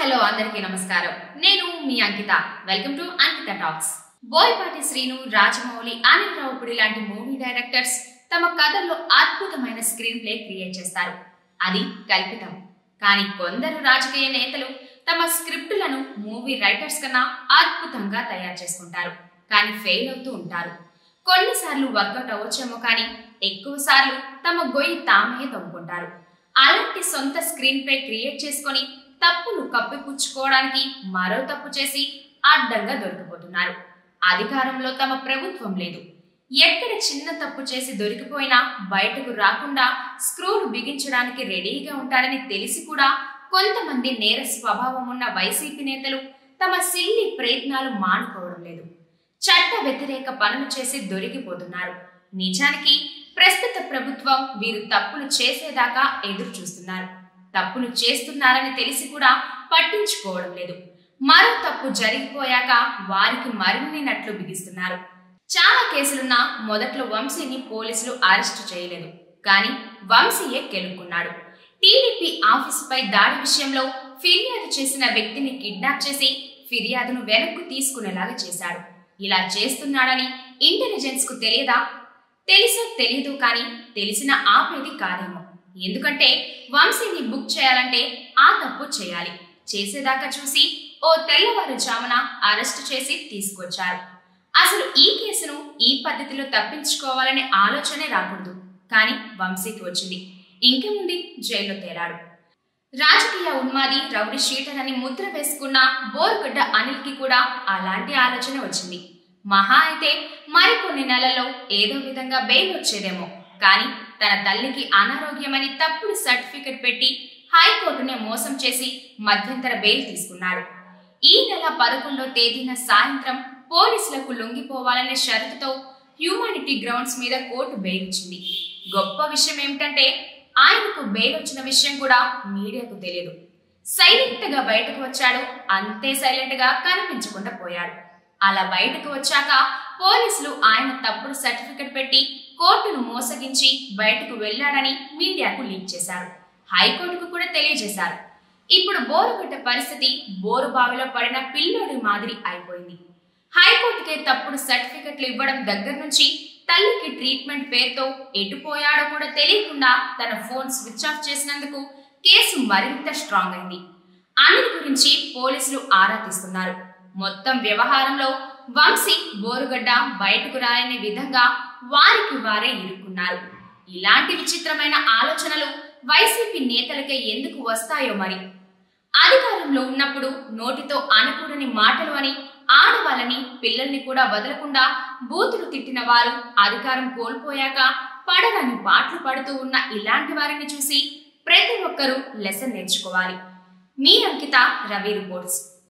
Hello అందరికీ నమస్కారం. నేను మీ Ankita. Welcome to Ankita talks. Boyapati Srinu, Rajamouli, Anil Ravipudi లాంటి మూవీ డైరెక్టర్స్ తమ కథల్లో అద్భుతమైన స్క్రీన్ ప్లే క్రియేట్ చేస్తారు. అది కల్పితం. కానీ కొందరు రాజకీయ నేతలు తమ స్క్రిప్టులను మూవీ రైటర్స్ కన్నా అద్భుతంగా తయారు చేసుకుంటారు. కానీ ఫెయిల్ అవుతూ ఉంటారు. కొన్నిసార్లు వర్కౌట్ అవ్వచ్చేమో కానీ ఎక్కువ సార్లు తమ గొయ్యి తామే తవ్వుకుంటారు. అలాంటి సొంత స్క్రీన్ ప్లే క్రియేట్ చేసుకొని తప్పును కప్పిపుచ్చుకోవడానికి మరో తప్పు చేసి అడ్డంగా దొరికిపోతున్నారు. అధికారంలో తమ ప్రభుత్వం లేదు. ఎక్కడ చిన్న తప్పు చేసి దొరికిపోయినా బయటకు రాకుండా స్క్రూలు బిగించడానికి రెడీగా ఉంటారని తెలిసి కూడా కొంతమంది నేర స్వభావం ఉన్న వైసీపీ నేతలు తమ సిల్లి ప్రయత్నాలు మానుకోవడం లేదు. చట్ట వ్యతిరేక పనులు చేసి దొరికిపోతున్నారు. నిజానికి ప్రస్తుత ప్రభుత్వం వీరు తప్పులు చేసేదాకా ఎదురు చూస్తున్నారు. తప్పులు చేస్తున్నారని తెలిసి కూడా పట్టించుకోవడం లేదు. మరో తప్పు జరిగిపోయాక వారికి మరిన్ని నట్లు బిగిస్తున్నారు. చాలా కేసులున్నా మొదట్లో వంశీని పోలీసులు అరెస్టు చేయలేదు. కానీ వంశీయే కెలుక్కున్నాడు. టీడీపీ ఆఫీసుపై దాడి విషయంలో ఫిర్యాదు చేసిన వ్యక్తిని కిడ్నాప్ చేసి ఫిర్యాదును వెనక్కు తీసుకునేలాగా చేశాడు. ఇలా చేస్తున్నాడని ఇంటెలిజెన్స్ కు తెలియదా? తెలుసో తెలీదు కానీ తెలిసిన ఆపేది కాదేమో. ఎందుకంటే వంశీని బుక్ చేయాలంటే ఆ తప్పు చేయాలి. చేసేదాకా చూసి ఓ తెల్లవారుజామున అరెస్టు చేసి తీసుకొచ్చారు. అసలు ఈ కేసును ఈ పద్ధతిలో తప్పించుకోవాలనే ఆలోచనే రాకూడదు. కానీ వంశీకి వచ్చింది. ఇంకేముంది, జైల్లో తేలాడు. రాజకీయ ఉన్మాది, రౌడీ షీటర్ అని ముద్ర వేసుకున్న బోరుగడ్డ అనిల్ కి కూడా అలాంటి ఆలోచన వచ్చింది. మహా అయితే మరికొన్ని నెలల్లో ఏదో విధంగా బెయిల్ వచ్చేదేమో. కానీ తన తల్లికి అనారోగ్యమని తప్పుడు సర్టిఫికెట్ పెట్టి హైకోర్టునే మోసం చేసి మధ్యంతర బెయిల్ తీసుకున్నాడు. ఈ నెల 11వ తేదీన సాయంత్రం పోలీసులకు లొంగిపోవాలనే షరతుతో హ్యూమానిటీ గ్రౌండ్స్ మీద కోర్టు బెయిల్ ఇచ్చింది. గొప్ప విషయం ఏమిటంటే ఆయనకు బెయిల్ వచ్చిన విషయం కూడా మీడియాకు తెలియదు. సైలెంట్ గా బయటకు వచ్చాడు. అంతే సైలెంట్ గా కనిపించకుండా పోయాడు. అలా బయటకు వచ్చాక పోలీసులు ఆయన తప్పుడు సర్టిఫికెట్ పెట్టి కోర్టును మోసగించి బయటకు వెళ్లాడని మీడియాకు లీక్ చేశారు. హైకోర్టుకు కూడా తెలియజేశారు. ఇప్పుడు బోరుగడ్డ పరిస్థితి బోరు బావిలో పడిన పిల్లోడి మాదిరి అయిపోయింది. హైకోర్టుకే తప్పుడు సర్టిఫికెట్లు ఇవ్వడం దగ్గర నుంచి తల్లికి ట్రీట్మెంట్ పేరుతో ఎటుపోయాడో కూడా తెలియకుండా తన ఫోన్ స్విచ్ ఆఫ్ చేసినందుకు కేసు మరింత స్ట్రాంగ్ అయింది. అనిల్ గురించి పోలీసులు ఆరా తీస్తున్నారు. మొత్తం వ్యవహారంలో వంశీ, బోరుగడ్డ బయటకు రాయని విధంగా వారికి వారే ఇరుక్కున్నారు. ఇలాంటి విచిత్రమైన ఆలోచనలు వైసీపీ నేతలకే ఎందుకు వస్తాయో మరి. అధికారంలో ఉన్నప్పుడు నోటితో అనకూడని మాటలు అని ఆడవాళ్ళని, పిల్లల్ని కూడా వదలకుండా బూతులు తిట్టిన వారు అధికారం కోల్పోయాక పడరాని పాటలు పడుతూ ఉన్న ఇలాంటి వారిని చూసి ప్రతి ఒక్కరూ లెసన్ నేర్చుకోవాలి. మీ అంకిత, రవి రిపోర్ట్స్.